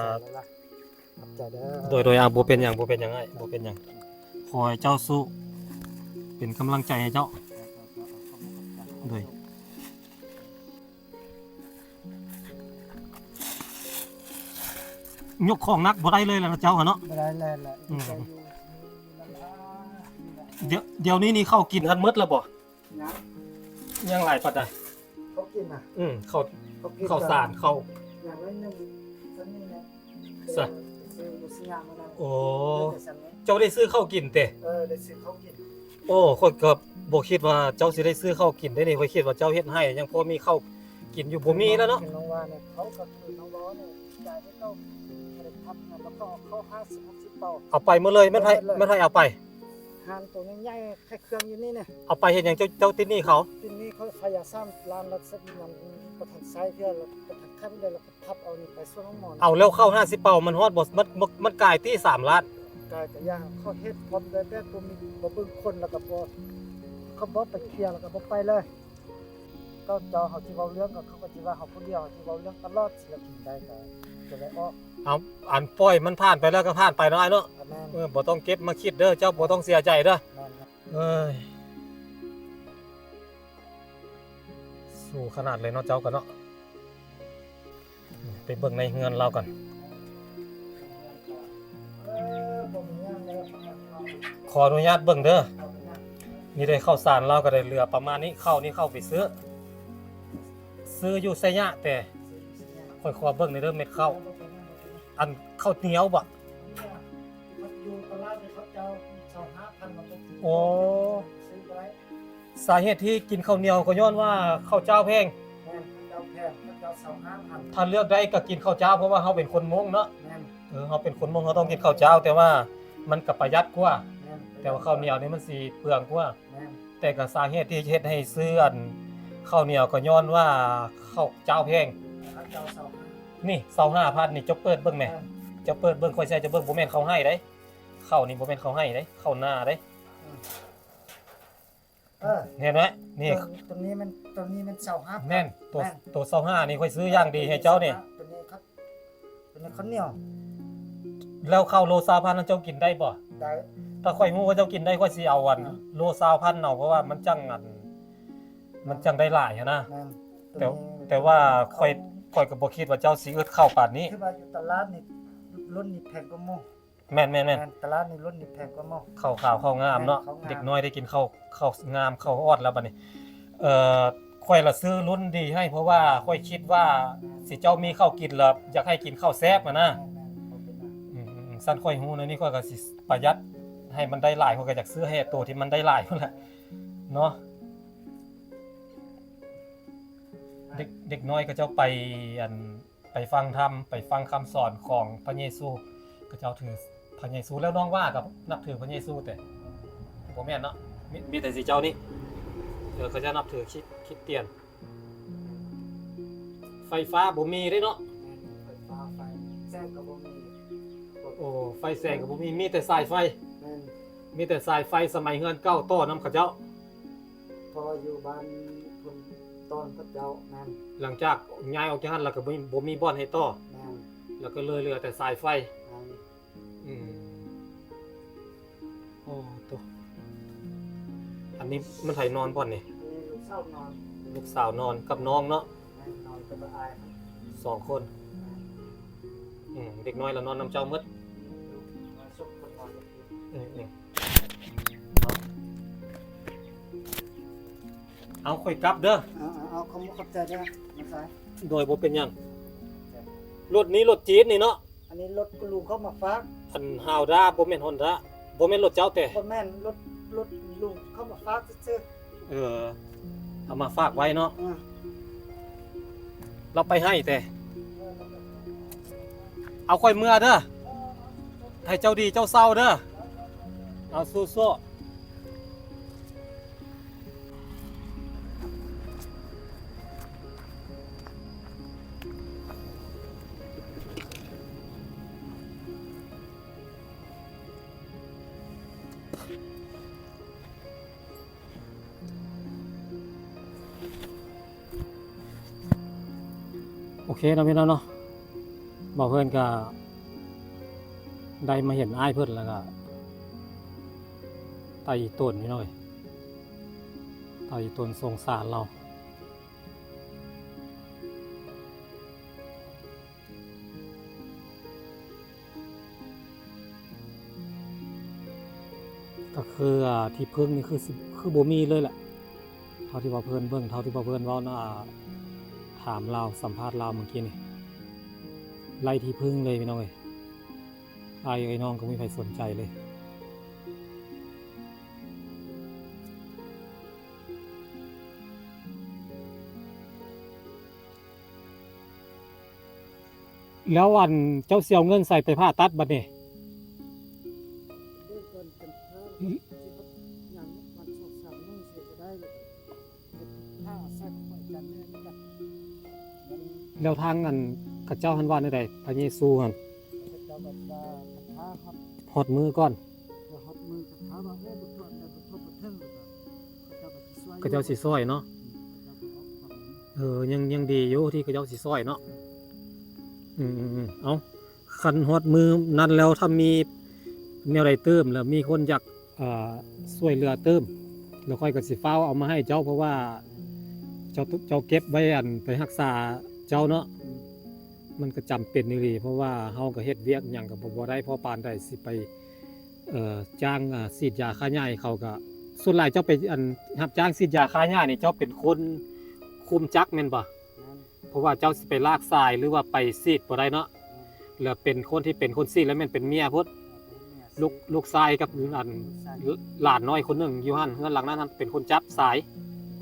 ขอบใจเด้อ โดยบ่เป็นหยังบ่เป็นหยังไงบ่เป็นหยังขอให้เจ้าสู้เป็นกำลังใจให้เจ้าโดยยกของหนักบ่ได้เลยล่ะนะเจ้าหั่นเนาะ ไม่ได้แล้วแหละ อืม ใจอยู่ เดี๋ยวนี้นี่เข้ากินกันหมดแล้วบ่ นะ ยังหลายปัดได้ เขากินอ่ะ เข้า เขากิน ข้าวสารเข้า อย่างไรนึงสันนี่แหละ สะ ซื้อบุษยามาได้ โอ้ เดี๋ยวสันนี้ เจ้าได้ซื้อข้าวกินเตะ ได้ซื้อเขากิน โอ้ข้อยก็บ่คิดว่าเจ้าสิได้ซื้อข้าวกินได้นี่ข้อยคิดว่าเจ้าเฮ็ดให้ยังพอมีข้าวกินอยู่บ่มีแล้วเนาะ น้องว่าเนี่ยเขาก็คือน้องล้อเนี่ยจ่ายให้เขาไม่ได้ทำนะแล้วก็เอาเข้า50 60เป่า เอาไปหมดเลยแม่นไผเอาไป 50 หานตัวใหญ่ๆแค่เครื่องอยู่นี่เนี่ย เอาไปเห็นอย่างเจ้าติดหนี่เขา ทีนี้เขาพยายามสร้างลานรัศมีมันประทันไซเพื่อเราประทันขั้นได้แล้วก็พับเอานี่ไปส่วนห้องหมอน เอาแล้วเข้า50เป่ามันฮอดบ่มันกลายที่3ล้าน กายแต่ย่างเขาเฮ็ดพร้อมได้แต่ตัวมีบ่เบิ่งคนแล้วก็บ่เขาบ่ไปเคลียร์แล้วก็บ่ไปเลยก็เจ้าเขาสิเว้าเรื่องก็เขาก็สิว่าเขาผู้เดียวสิเว้าเรื่องตลอดศิลปินได้ก็จะได้ออก เอาอันปล่อยมันผ่านไปแล้วก็ผ่านไปเนาะไอ้เนาะ แม่น บ่ต้องเก็บมาคิดเด้อเจ้าบ่ต้องเสียใจเด้อ แม่น เอ้ยสู้ขนาดเลยเนาะเจ้ากันเนาะไปเบิ่งในเฮือนเราก่อน บ่มีหยังแล้ว ขออนุญาตเบิ่งเด้อนี่ได้ข้าวสารเราก็ได้เหลือประมาณนี้ข้าวนี่เข้าไปซื้ออยู่ไสยะแต่ค่อยขอเบิ่งในเด้อเม็ดข้าวอันข้าวเหนียวบ่ อยู่ตลาดเขาเจ้า25,000มันก็ถือ โอ้ ซื้อไว้ สาเหตุที่กินข้าวเหนียวก็ย้อนว่าข้าวเจ้าแพง แม่นเจ้าแพงเจ้า25,000 ถ้าเลือกได้ก็กินข้าวเจ้าเพราะว่าเฮาเป็นคนมงเนาะ แม่น เฮาเป็นคนมงเฮาต้องกินข้าวเจ้า แต่ว่ามันก็ประหยัดกว่า แม่น แต่ว่าข้าวเหนียวนี่มันสิเปลืองกว่า แม่น แต่ก็สาเหตุที่เฮ็ดให้ซื้ออันข้าวเหนียวก็ย้อนว่าข้าวเจ้าแพง เขาเจ้า25,000 นี่25,000นี่เจ้าเปิดเบิ่งแหมเจ้าเปิดเบิ่งค่อยใช้เจ้าเบิ่งบ่แม่นเขาให้เด้ข้าวนี่บ่แม่นเขาให้เด้ข้าวหน้าเด้ เห็นไหมนี่ ตัวนี้มัน25,000 แม่นตัว25นี่ค่อยซื้ออย่างดีให้เจ้านี่ ตัวนี้ครับตัวนี้ข้าวเหนียว แล้วข้าวโล20,000นั้นเจ้ากินได้บ่ ได้ ถ้าค่อยฮู้ว่าเจ้ากินได้ค่อยสิเอาอันโล20,000เอาเพราะว่ามันจังได้หลายอะนะ แม่น แต่ว่าค่อยก็บ่คิดว่าเจ้าสิอึดข้าวปานนี้ คือว่าอยู่ตลาดนี่รุ่นนี้แพงกว่าหมู่ แม่นตลาดนี่รุ่นนี้แพงกว่าหมู่ ข้าวขาวข้าวงามเนาะ ข้าวงาม เด็กน้อยได้กินข้าวงามข้าวออดแล้วบัดนี้ค่อยละซื้อรุ่นดีให้เพราะว่าค่อยคิดว่าสิเจ้ามีข้าวกินแล้วอยากให้กินข้าวแซ่บอะนะ สั้นค่อยฮู้นะนี่ค่อยก็สิประหยัดให้มันได้หลายค่อยก็อยากซื้อให้ตัวที่มันได้หลายพุ่นแหละเนาะเด็กน้อยก็เจ้าไปฟังธรรมไปฟังคำสอนของพระเยซูก็เจ้าถือพระเยซูแล้วน้องว่ากับนับถือพระเยซูแต่บ่แม่นเนาะมีแต่สิเจ้านี่เขาจะนับถือคริสเตียนไฟฟ้าบ่มีเด้เนาะ ไฟฟ้าไฟแจ้งก็บ่มี โอ้ไฟแสงก็บ่มีแต่สายไฟ แม่น มีแต่สายไฟสมัยเฮือนเก่าต่อน้ำเขาเจ้า พออยู่บ้านคนตอนกับเจ้าแม่น หลังจากย้ายออกจากหันแล้วก็บ่มีบ่อนให้ต่อ แม่น แล้วก็เลยเหลือแต่สายไฟ แม่น โอ้ตัวอันนี้มันไถนอนบ่อนนี่ อันนี้ลูกสาวนอน ลูกสาวนอนกับน้องเนาะ แม่นนอนกับอายครับ 2 คนเด็กน้อยแล้วนอนน้ำเจ้าหมด ลูกมาสุกคนนอนกับพี่ เอาค่อยกลับเด้อ เอาขอบใจด้วยนะมาสาย โดยบ่เป็นหยังรถนี้รถจี๊ดนี่เนาะ อันนี้รถกูลุงเข้ามาฝาก อันฮาวด้าบ่แม่นฮอนด้าบ่แม่นรถเจ้าแต่ บ่แม่นรถลุงเข้ามาฝากซื่อ เอามาฝากไว้เนาะ ๆ เราไปให้แต่เอาค่อยเมื่อเด้อให้เจ้าดีเจ้าเศร้าเด้อเอาสู้ๆโอเคนะพี่น้องเนาะบอกเพื่อนก็ได้มาเห็นอ้ายเพื่อนแล้วก็ไต่ต้นนี่หน่อยไต่ต้นสงสารเราก็คือที่พึ่งนี่คือบ่มีเลยแหละเท่าที่ว่าเพื่อนเบิ่งเท่าที่ว่าเพื่อนเว้านะถามเราสัมภาษณ์เราเมื่อกี้นี่ไล่ที่พึ่งเลยพี่น้องเอ้ยไอ้น้องก็ไม่มีใครสนใจเลยแล้ววันเจ้าเสียวเงินใส่ไปผ่าตัดบัดนี้ ด้วยคนเป็นพระที่ แล้วทางอันกับเจ้าหันว่าในใดพระเยซูหัน เจ้าแบบว่ามันท้าครับ หอดมือก่อน เดี๋ยวฮอดมือกับท้าว่าโอ้บุตรเนี่ยบุตรบุตรเทิงเลยก็เขาเจ้าแบบช่วย กับเจ้าสิซอยเนาะ เขาเจ้าก็ออกฝั่งนี้ ยังดีอยู่ที่กับเจ้าสิซอยเนาะเอาคันหอดมือนั่นแล้วถ้ามีแนวใดเติมแล้วมีคนอยากช่วยเหลือเติมแล้วค่อยก็สิฟ้าวเอามาให้เจ้าเพราะว่าเจ้าเก็บไว้อันไปรักษาเจ้าเนาะมันก็จำเป็นนี่ลีเพราะว่าเฮาก็เฮ็ดเวียกหยังก็บ่ได้พอปานใดสิไปจ้างฉีดยาฆ่าหญ้าให้เขาก็ส่วนหลายเจ้าไปอันรับจ้างฉีดยาฆ่าหญ้านี่เจ้าเป็นคนคุมจักแม่นบ่ นั่น เพราะว่าเจ้าสิไปลากทรายหรือว่าไปฉีดบ่ได้เนาะแล้วเป็นคนที่เป็นคนฉีดแล้วแม่นเป็นเมียพุ่นลูกชายกับอันหลานน้อยคนหนึงอยู่หั่นเฮือนหลังนั้นหั่นเป็นคนจับสาย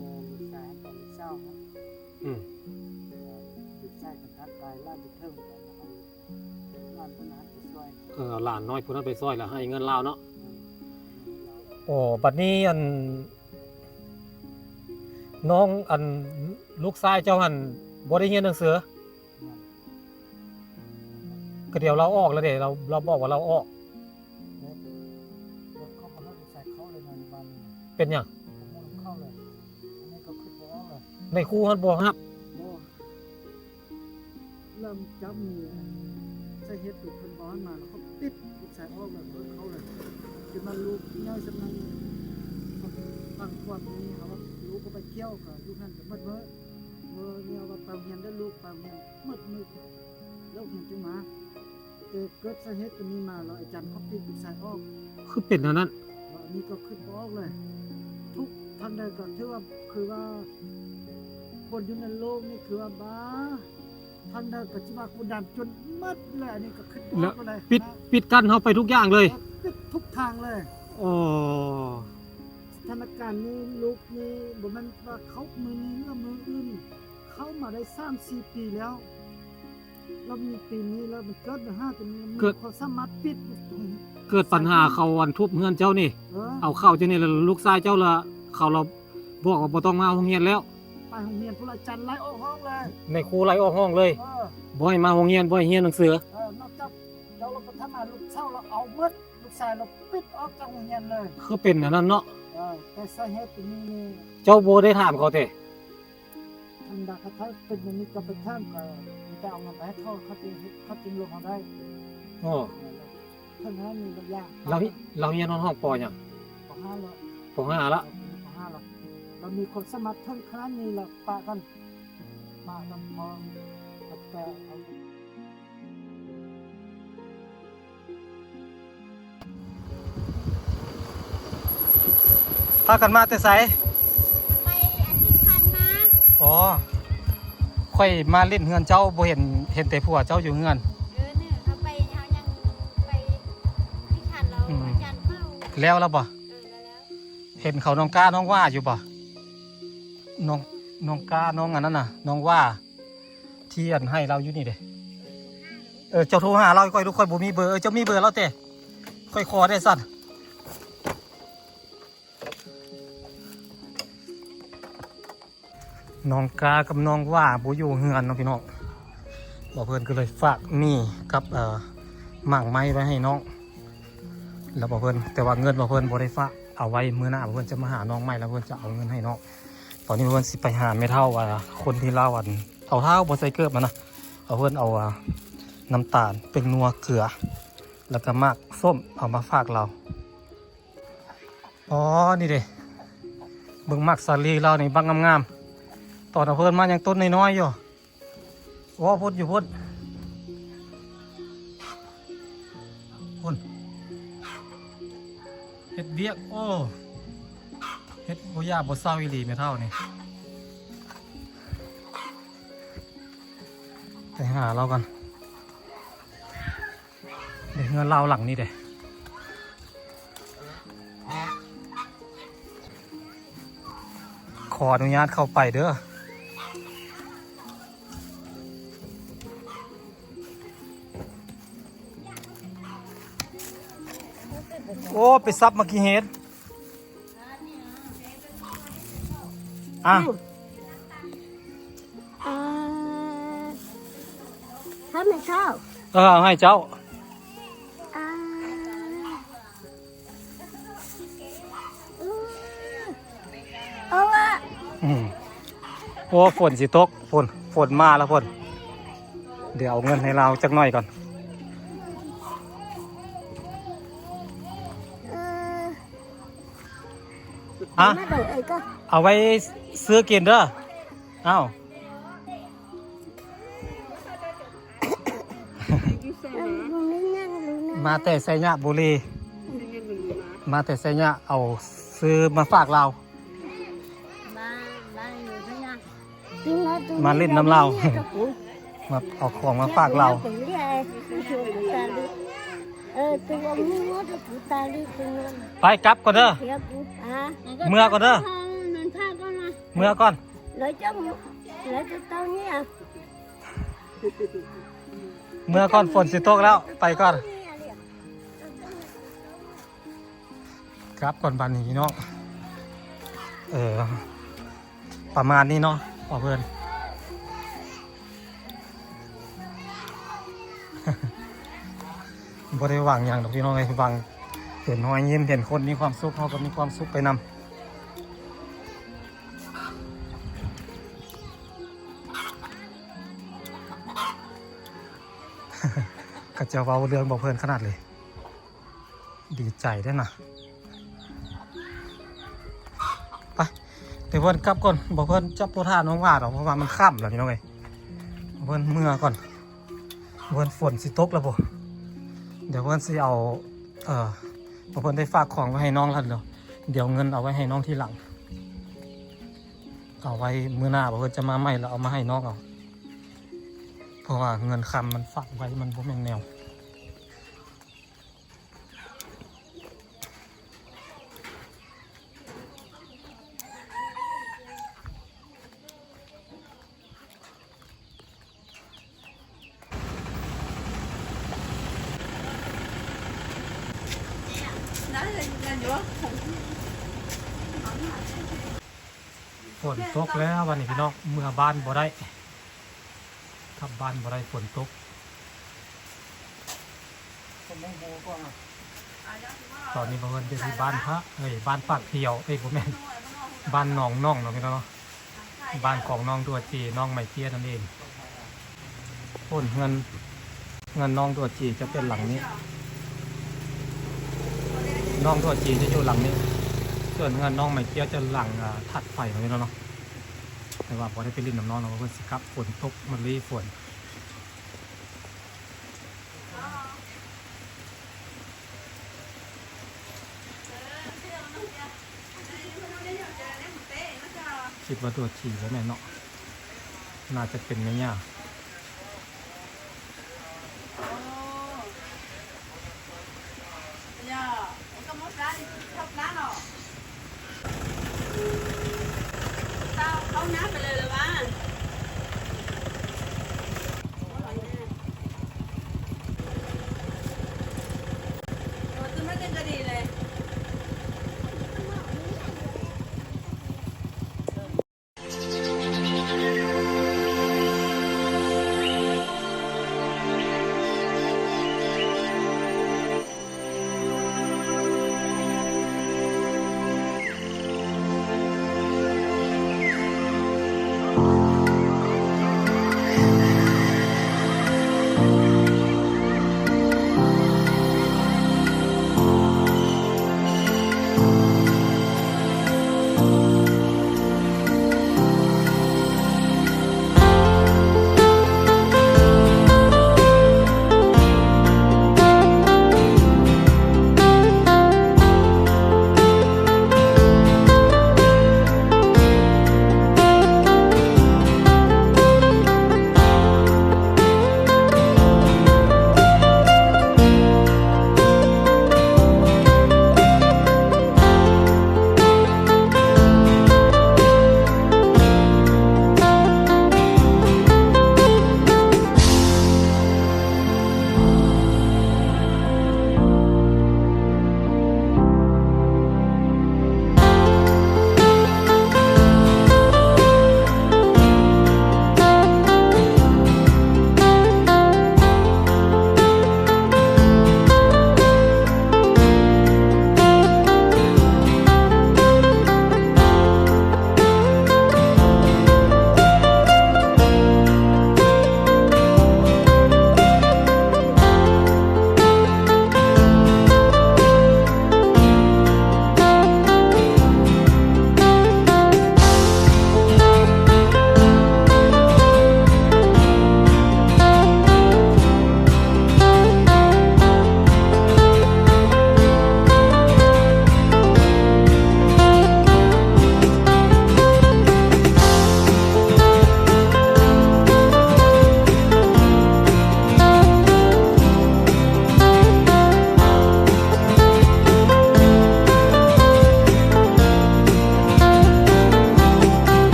ลูกชายกับลูกเศร้าครับ อืม ลูกชายกับทักกายล่าบุตรเทิงกันนะครับล่าบุตรนั้นไปช่วย หลานน้อยผู้นั้นไปซอยแล้วให้เงินลาวเนาะโอ้บัดนี้อันน้องอันลูกชายเจ้าหั่นบ่ได้เรียนหนังสือก็เดี๋ยวเราออกแล้วเด้เราบอกว่าเราออก แล้วเขาก็ให้ลูกชายเขาเลยในวัน เป็นหยัง ผมเข้าเลยอันนี้ก็ขึ้นบอกเลย ในครูหั่นบ่ครับ โอ้เริ่มจับมีใส่เฮ็ดตุกคนบ้านมาแล้วเขาปิดลูกชายออกเลยเขาเลยจนมันลูกย่อยสำนักบางคนนี้เขาว่าลูกก็ไปเที่ยวกับลูกนั่นก็มืดเนี่ยว่าปางเฮียนได้ลูกปางเฮียนมืดแล้วเห็นจังมาเกิดสาเหตุตัวนี้มาแล้วอาจารย์เขาปิดลูกชายออก คือเป็นอันนั้น ว่าอันนี้ก็ขึ้นออกเลย ทุกท่านใดก็ถือว่าคือว่า คนอยู่ในโลกนี่คือว่าบ้าท่านใดก็จะว่ากูดันจนมัดเลยอันนี้ก็ขึ้นออกเลย ปิดกั้นเฮาไปทุกอย่างเลย ปิดทุกทางเลย อ๋อ สถานการณ์นี้ลูกนี่บ่แมันว่าเขามือนี้แล้วมืออื่นเข้ามาได้3-4 ปีแล้วแล้วมีปีนี้แล้วมันเกิดมา5จนมีเขาสามารถปิด เกิดปัญหาเขาอันทุบเฮือนเจ้านี่ เอา เอาเข้าเจ้านี่แล้วลูกชายเจ้าละเขาเราบอกว่าบ่ต้องมาโรงเรียนแล้ว ไปโรงเรียนผู้อาจารย์ไล่ออกห้องเลย ในครูไล่ออกห้องเลย บ่ให้มาโรงเรียนบ่ให้เรียนหนังสือ นอกจากเราก็ทำมาลูกเช่าเราเอาเบิดลูกชายเราปิดออกจากโรงเรียนเลย คือเป็นอันนั้นเนาะ แต่สาเหตุนี้นี่ เจ้าบ่ได้ถามเขาแต่ ธรรมดาเขาเป็นอย่างนี้ก็ไปท่ามก็จะเอาเงินไปให้เขาจึงลงมาได้ อ๋อ เท่านั้นมีระยะ เราเรียนห้องปอหยัง ปห้าแล้ว ป.5ละ ปห้าแล้วเรามีคนสมัครทั้งคณะนี้ละปะกันพอแต่เอา พากันมาแต่ไส ไปอาทิตย์ผ่านมา อ๋อค่อยมาเล่นเฮือนเจ้าบ่เห็นแต่ผัวเจ้าอยู่เฮือน เนี่ยเขาไปเขายังไปที่ขันเราอาจารย์เข้า แล้วบ่ แล้ว เห็นเขาน้องกาน้องว่าอยู่บ่น้องกาน้องอันนั้นน่ะน้องว่าที่อันให้เราอยู่นี่เด้เจ้าโทรหาเราค่อยดูค่อยบ่มีเบอร์เจ้ามีเบอร์เราแต่ค่อยขอได้สั่นน้องกากับน้องว่าบ่อยู่เฮือนเนาะพี่น้องบ่เพิ่นก็เลยฝากนี่กับหมั่งไม้ไว้ให้น้องแล้วบ่เพิ่นแต่ว่าเงินบ่เพิ่นบ่ได้ฝากเอาไว้มื้อหน้าบ่เพิ่นจะมาหาน้องใหม่แล้วเพิ่นจะเอาเงินให้น้องตอนนี้บ่เพิ่นสิไปหาแม่เฒ่าว่าคนที่ลาวอันเฒ่าบ่ใส่เกิบมันนะเอาเพิ่นเอาน้ำตาลเป็นนัวเกลือแล้วก็มากส้มเอามาฝากเราอ๋อนี่เด้เบิ่งมักสาลีเรานี่บักงามๆตอนเอาเพิ่นมายังต้นน้อยๆอยู่โอ้พุ่นอยู่พุ่นเฮ็ดเวียกโอ้เฮ็ดบ่ยากบ่เศร้าอีหลีแม่เฒ่านี่ไปหาเรากันเดี๋ยวเงินเราหลังนี่เด้ขออนุญาตเข้าไปเด้อโอ้ไปซับมากี่เฮ็ด ชอบ เอาให้เจ้า อ่าเอาละ โอ้ฝนสิตกฝนมาแล้วฝนเดี๋ยวเอาเงินให้เราจักหน่อยก่อน อ่ะ มาเดี๋ยวไอ้ก็ เอาไว้ซื้อกินเด้อเอ้า มึงไม่นั่งรู้นะ มาแต่ไสยะบุรีมาแต่ไสยะเอาซื้อมาฝากเรา มาอยู่ที่นั่น มาเล่นน้ำเรามาเอาของมาฝากเรา ตัวมึงว่าจะถูตาลีตัวนั้น ไปกลับก่อนเด้อ เทียบกูอ่ะ เมื่อก่อนเด้อ นั่นพาก็มา เมื่อก่อน เลยจะเต้าเนี่ย เมื่อก่อนฝนสิตกแล้วไปก่อนครับก่อนบันนี้เนาะประมาณนี้เนาะพ่อเพื่อน บ่ได้หวังอย่างดอกพี่น้องเลยหวังเห็นรอยยิ้มเห็นคนมีความสุขเขาก็มีความสุขไปนำ ก็จะเว้าเรื่องบอกเพื่อนขนาดเลย ดีใจด้วยนะไปเดี๋ยวเพื่อนกลับก่อนบอกเพื่อนจับตัวท่าน้องว่าดอกเพราะว่ามันค่ำแล้วพี่น้องเลยบอกเพื่อนเมื่อก่อนเพื่อนฝนสิตกแล้วบ่เดี๋ยวเพื่อนสิเอาบอกเพื่อนได้ฝากของไว้ให้น้องแล้วเดี๋ยวเงินเอาไว้ให้น้องที่หลังเอาไว้มื้อหน้าบอกเพื่อนจะมาใหม่แล้วเอามาให้น้องเอาเพราะว่าเงินคำมันฝากไว้มันบ่แม่นแนวฝนตกแล้ววันนี้พี่น้องเมื่อบ้านบ่ได้กลับบ้านบ่ได้ฝนตกตอนนี้เพิ่นจะที่บ้านพระบ้านปากเที่ยวผมแม่นบ้านหนองน่องเนาะพี่น้องเนาะบ้านของน้องตัวจีน้องไม้เตี้ยนั่นเองฝนเงินน้องตัวจีจะเป็นหลังนี้น้องตัวจีจะอยู่หลังนี้ส่วนเงินน้องไม้เตี้ยจะหลังถัดไฟเนาะพี่น้องเนาะแต่ว่าพอได้ไปเล่นน้ำน้องเราก็สิครับฝนตกมันรีฝนคิดว่าตัวฉี่แล้วแม่เนาะน่าจะเป็นไม่ยาก